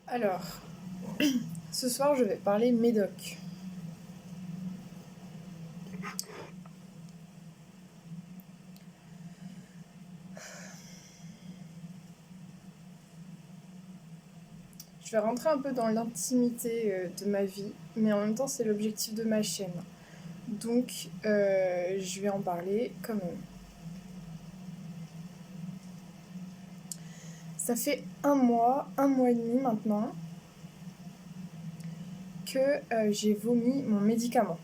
Alors, ce soir, je vais parler médoc. Je vais rentrer un peu dans l'intimité de ma vie, mais en même temps, c'est l'objectif de ma chaîne. Donc, je vais en parler quand même. Ça fait un mois et demi maintenant, que j'ai vomi mon médicament.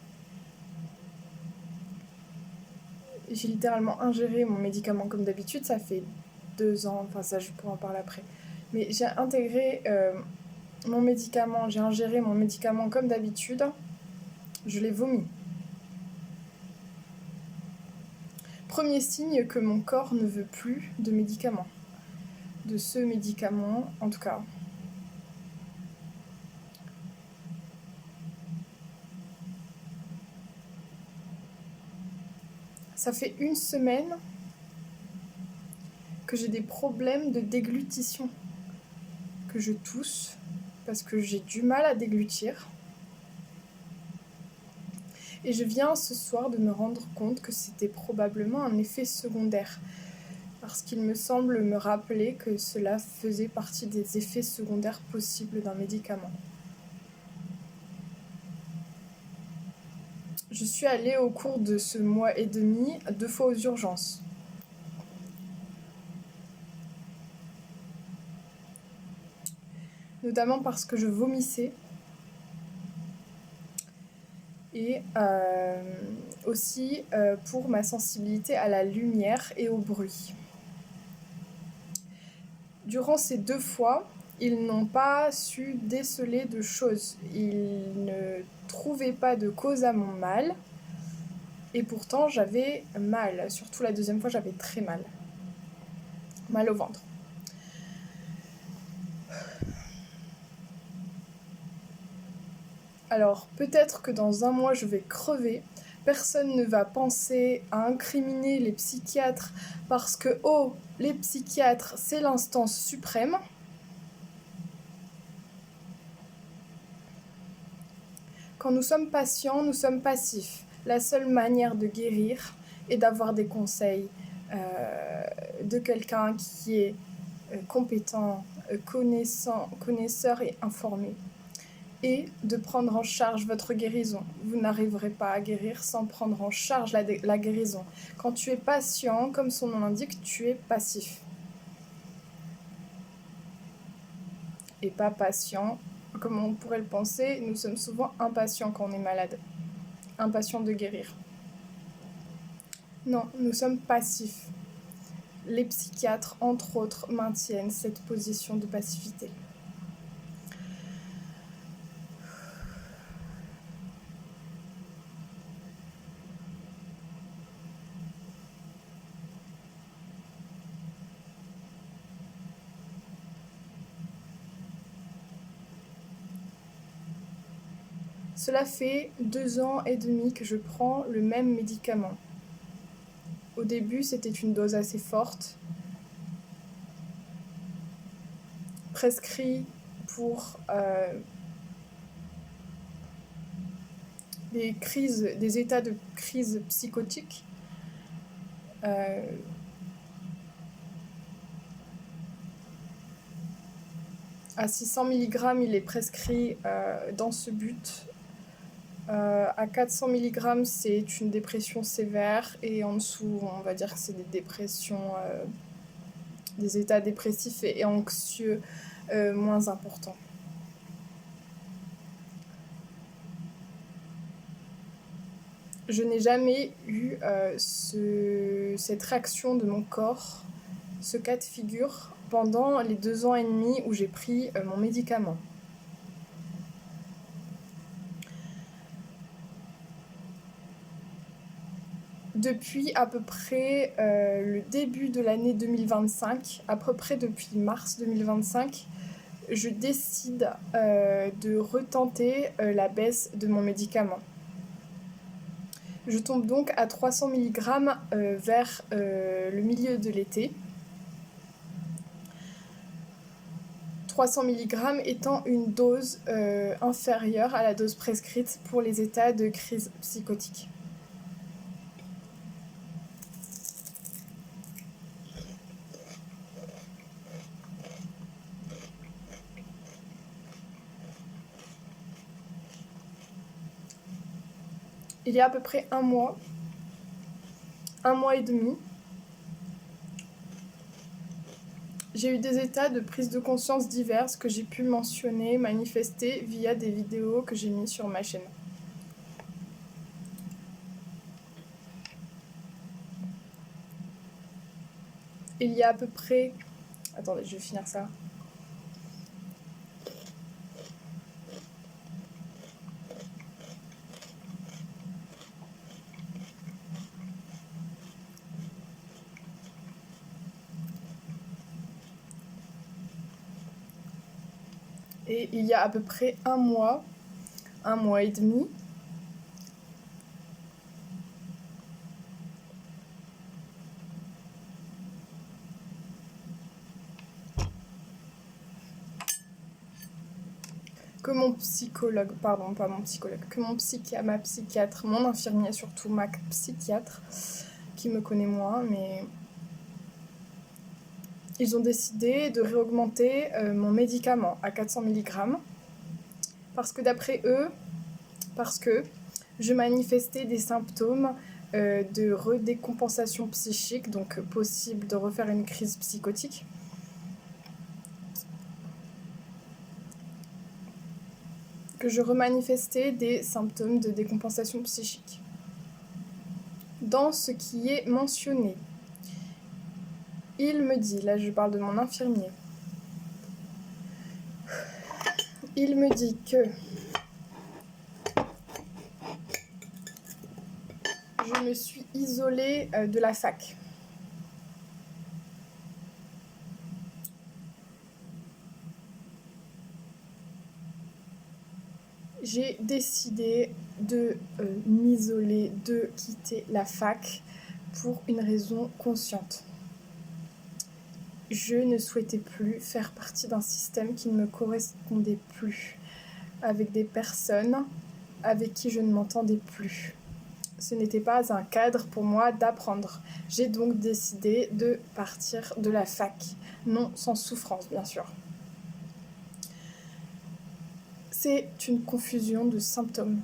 J'ai littéralement ingéré mon médicament comme d'habitude, ça fait 2 ans, enfin ça je pourrais en parler après. Mais j'ai intégré mon médicament, j'ai ingéré mon médicament comme d'habitude, je l'ai vomi. Premier signe que mon corps ne veut plus de médicaments. De ce médicament, en tout cas. Ça fait 1 semaine que j'ai des problèmes de déglutition. Que je tousse parce que j'ai du mal à déglutir. Et je viens ce soir de me rendre compte que c'était probablement un effet secondaire. Parce qu'il me semble me rappeler que cela faisait partie des effets secondaires possibles d'un médicament. Je suis allée au cours de ce mois et demi 2 fois aux urgences. Notamment parce que je vomissais. Et aussi pour ma sensibilité à la lumière et au bruit. Durant ces 2 fois, ils n'ont pas su déceler de choses. Ils ne trouvaient pas de cause à mon mal. Et pourtant, j'avais mal. Surtout la deuxième fois, j'avais très mal. Mal au ventre. Alors, peut-être que dans 1 mois, je vais crever. Personne ne va penser à incriminer les psychiatres parce que, oh, les psychiatres, c'est l'instance suprême. Quand nous sommes patients, nous sommes passifs. La seule manière de guérir est d'avoir des conseils de quelqu'un qui est compétent, connaisseur et informé. Et de prendre en charge votre guérison. Vous n'arriverez pas à guérir sans prendre en charge la guérison. Quand tu es patient, comme son nom l'indique, tu es passif. Et pas patient, comme on pourrait le penser, nous sommes souvent impatients quand on est malade. Impatients de guérir. Non, nous sommes passifs. Les psychiatres, entre autres, maintiennent cette position de passivité. Cela fait 2 ans et demi que je prends le même médicament. Au début, c'était une dose assez forte, prescrit pour des états de crise psychotique. À 600 mg, il est prescrit dans ce but. À 400 mg, c'est une dépression sévère, et en dessous, on va dire que c'est des dépressions, des états dépressifs et anxieux moins importants. Je n'ai jamais eu cette réaction de mon corps, ce cas de figure, pendant les 2 ans et demi où j'ai pris mon médicament. Depuis à peu près le début de l'année 2025, à peu près depuis mars 2025, je décide de retenter la baisse de mon médicament. Je tombe donc à 300 mg vers le milieu de l'été. 300 mg étant une dose inférieure à la dose prescrite pour les états de crise psychotique. Il y a à peu près un mois et demi, j'ai eu des états de prise de conscience diverses que j'ai pu mentionner, manifester via des vidéos que j'ai mises sur ma chaîne. Il y a à peu près... Attendez, je vais finir ça. Et il y a à peu près un mois et demi, que mon psychologue, pardon, pas mon psychologue, que ma psychiatre, mon infirmier surtout, ma psychiatre, qui me connaît moins, mais ils ont décidé de réaugmenter mon médicament à 400 mg parce que d'après eux, je manifestais des symptômes de redécompensation psychique, donc possible de refaire une crise psychotique. Que je remanifestais des symptômes de décompensation psychique. Dans ce qui est mentionné, il me dit, là je parle de mon infirmier, il me dit que je me suis isolée de la fac. J'ai décidé de m'isoler, de quitter la fac pour une raison consciente. Je ne souhaitais plus faire partie d'un système qui ne me correspondait plus, avec des personnes avec qui je ne m'entendais plus. Ce n'était pas un cadre pour moi d'apprendre. J'ai donc décidé de partir de la fac, non sans souffrance bien sûr. C'est une confusion de symptômes.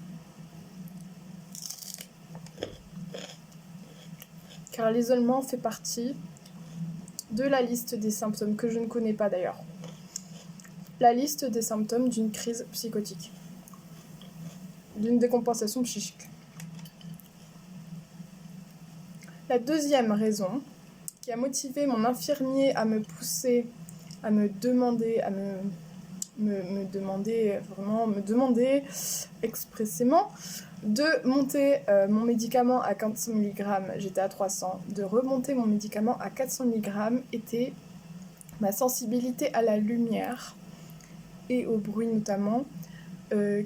Car l'isolement fait partie de la liste des symptômes que je ne connais pas d'ailleurs. La liste des symptômes d'une crise psychotique, d'une décompensation psychique. La deuxième raison qui a motivé mon infirmier à me pousser, à me demander, me demander expressément de monter mon médicament à 400 mg, j'étais à 300, de remonter mon médicament à 400 mg était ma sensibilité à la lumière et au bruit notamment,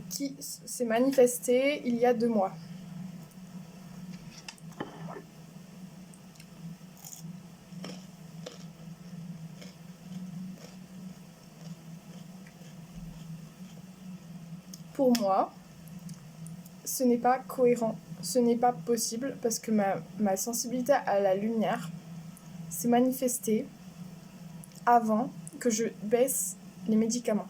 qui s'est manifestée il y a 2 mois. Pour moi, ce n'est pas cohérent, ce n'est pas possible parce que ma sensibilité à la lumière s'est manifestée avant que je baisse les médicaments.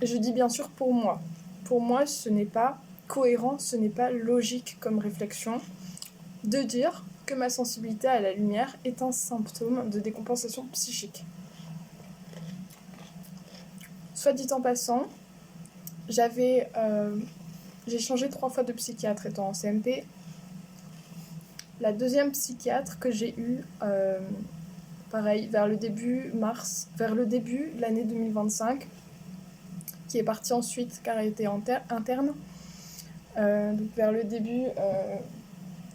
Je dis bien sûr pour moi. Pour moi, ce n'est pas cohérent, ce n'est pas logique comme réflexion de dire que ma sensibilité à la lumière est un symptôme de décompensation psychique. Soit dit en passant, j'ai changé 3 fois de psychiatre étant en CMP. La deuxième psychiatre que j'ai eue, pareil, vers le début de l'année 2025, qui est partie ensuite car elle était interne. Donc vers le début...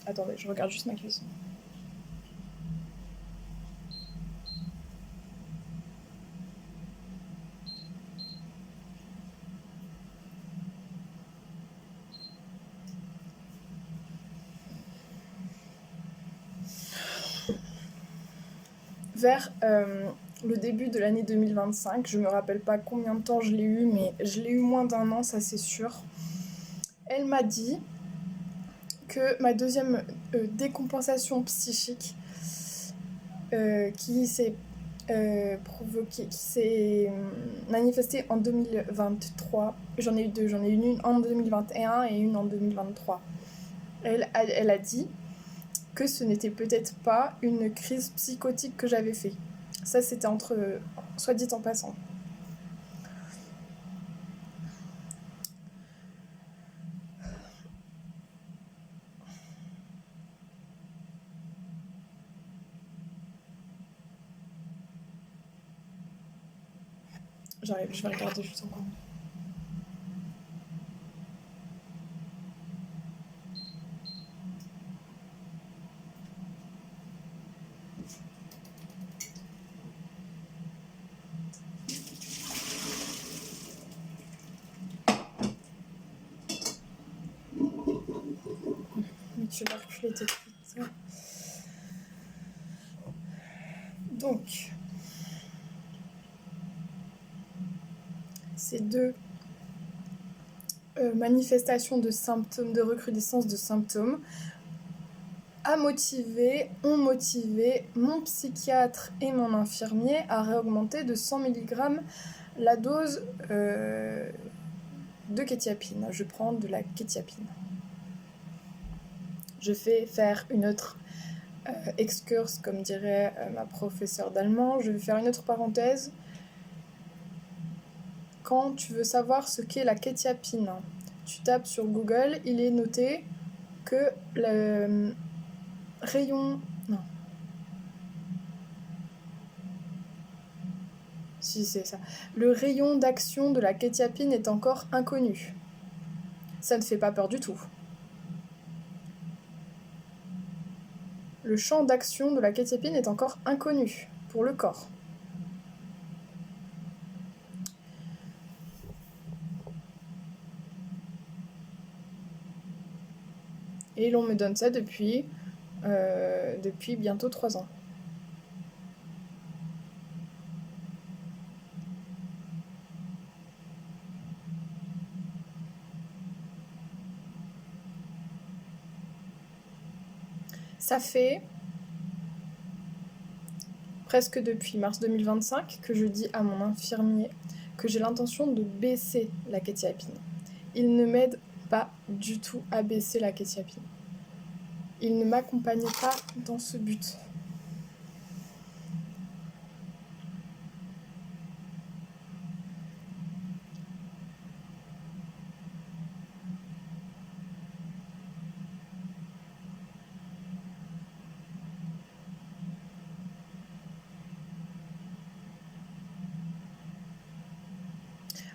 Attendez, je regarde juste ma cuisson. vers le début de l'année 2025. Je me rappelle pas combien de temps je l'ai eu, mais je l'ai eu moins d'1 an, ça c'est sûr. Elle m'a dit que ma deuxième décompensation psychique qui s'est manifestée en 2023. J'en ai eu deux, j'en ai eu une en 2021 et une en 2023. Elle a dit que ce n'était peut-être pas une crise psychotique que j'avais fait. Ça, c'était soit dit en passant. J'arrive, je vais regarder juste encore. Mais tu vas reculer tes trucs. Donc, ces deux manifestations de symptômes, de recrudescence de symptômes, ont motivé mon psychiatre et mon infirmier à réaugmenter de 100 mg la dose de kétiapine. Je prends de la kétiapine. Je fais faire une autre excurse, comme dirait ma professeure d'allemand. Je vais faire une autre parenthèse. Quand tu veux savoir ce qu'est la kétiapine, tu tapes sur Google, il est noté que le rayon... Non. Si, c'est ça. Le rayon d'action de la kétiapine est encore inconnu. Ça ne fait pas peur du tout. Le champ d'action de la kétiapine est encore inconnu pour le corps. Et l'on me donne ça depuis bientôt 3 ans. Ça fait presque depuis mars 2025 que je dis à mon infirmier que j'ai l'intention de baisser la kétiapine. Il ne m'aide pas du tout à baisser la kétiapine. Il ne m'accompagne pas dans ce but.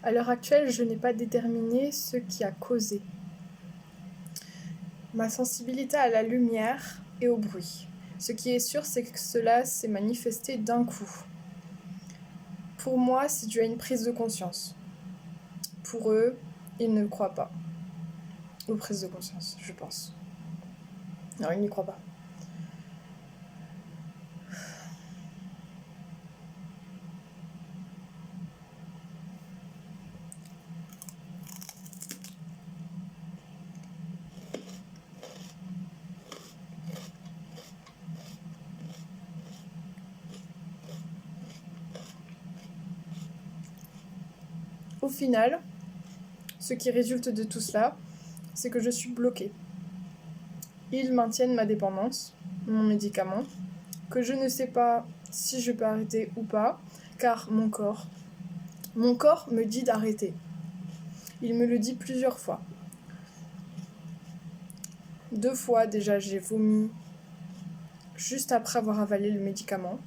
À l'heure actuelle, je n'ai pas déterminé ce qui a causé ma sensibilité à la lumière et au bruit. Ce qui est sûr, c'est que cela s'est manifesté d'un coup. Pour moi, c'est dû à une prise de conscience. Pour eux, ils ne croient pas aux prises de conscience, je pense. Non, ils n'y croient pas. Au final, ce qui résulte de tout cela, c'est que je suis bloquée. Ils maintiennent ma dépendance, mon médicament, que je ne sais pas si je peux arrêter ou pas, car mon corps me dit d'arrêter. Il me le dit plusieurs fois. 2 fois déjà, j'ai vomi juste après avoir avalé le médicament.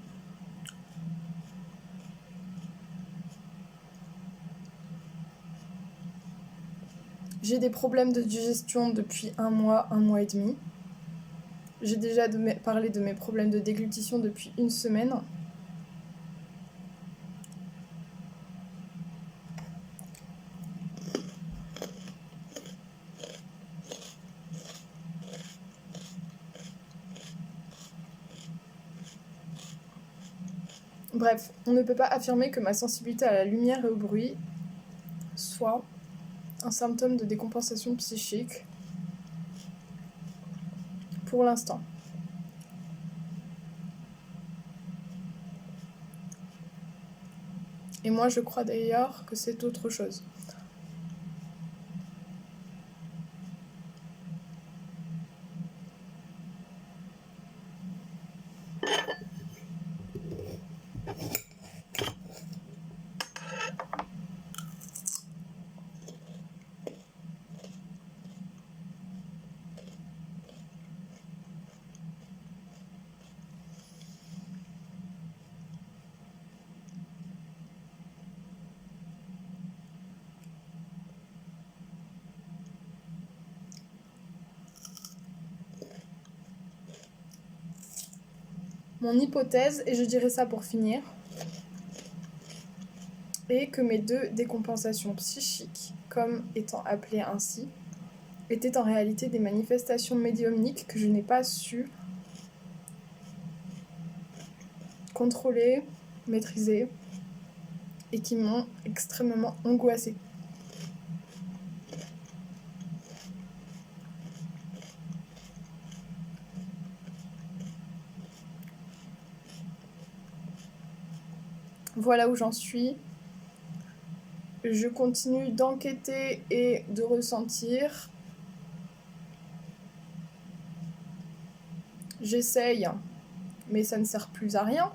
J'ai des problèmes de digestion depuis 1 mois et demi. J'ai déjà parlé de mes problèmes de déglutition depuis 1 semaine. Bref, on ne peut pas affirmer que ma sensibilité à la lumière et au bruit soit un symptôme de décompensation psychique pour l'instant. Et moi, je crois d'ailleurs que c'est autre chose. Mon hypothèse, et je dirais ça pour finir, est que mes deux décompensations psychiques, comme étant appelées ainsi, étaient en réalité des manifestations médiumniques que je n'ai pas su contrôler, maîtriser, et qui m'ont extrêmement angoissée. Voilà où j'en suis. Je continue d'enquêter et de ressentir. J'essaye, mais ça ne sert plus à rien,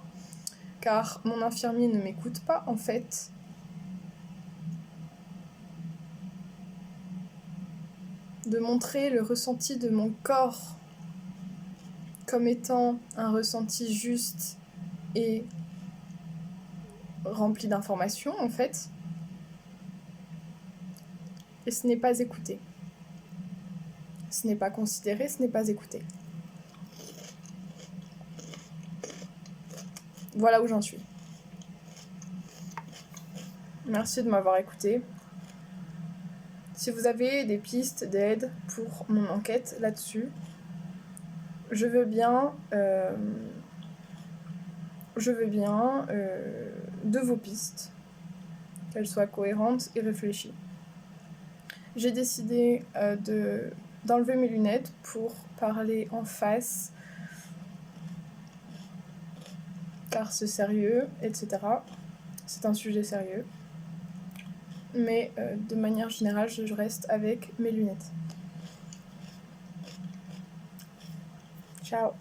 car mon infirmier ne m'écoute pas en fait. De montrer le ressenti de mon corps comme étant un ressenti juste et rempli d'informations en fait. Et ce n'est pas écouté. Ce n'est pas considéré, ce n'est pas écouté. Voilà où j'en suis. Merci de m'avoir écouté. Si vous avez des pistes d'aide pour mon enquête là-dessus, je veux bien de vos pistes, qu'elles soient cohérentes et réfléchies. J'ai décidé d'enlever mes lunettes pour parler en face, car c'est sérieux, etc. C'est un sujet sérieux. Mais de manière générale, je reste avec mes lunettes. Ciao.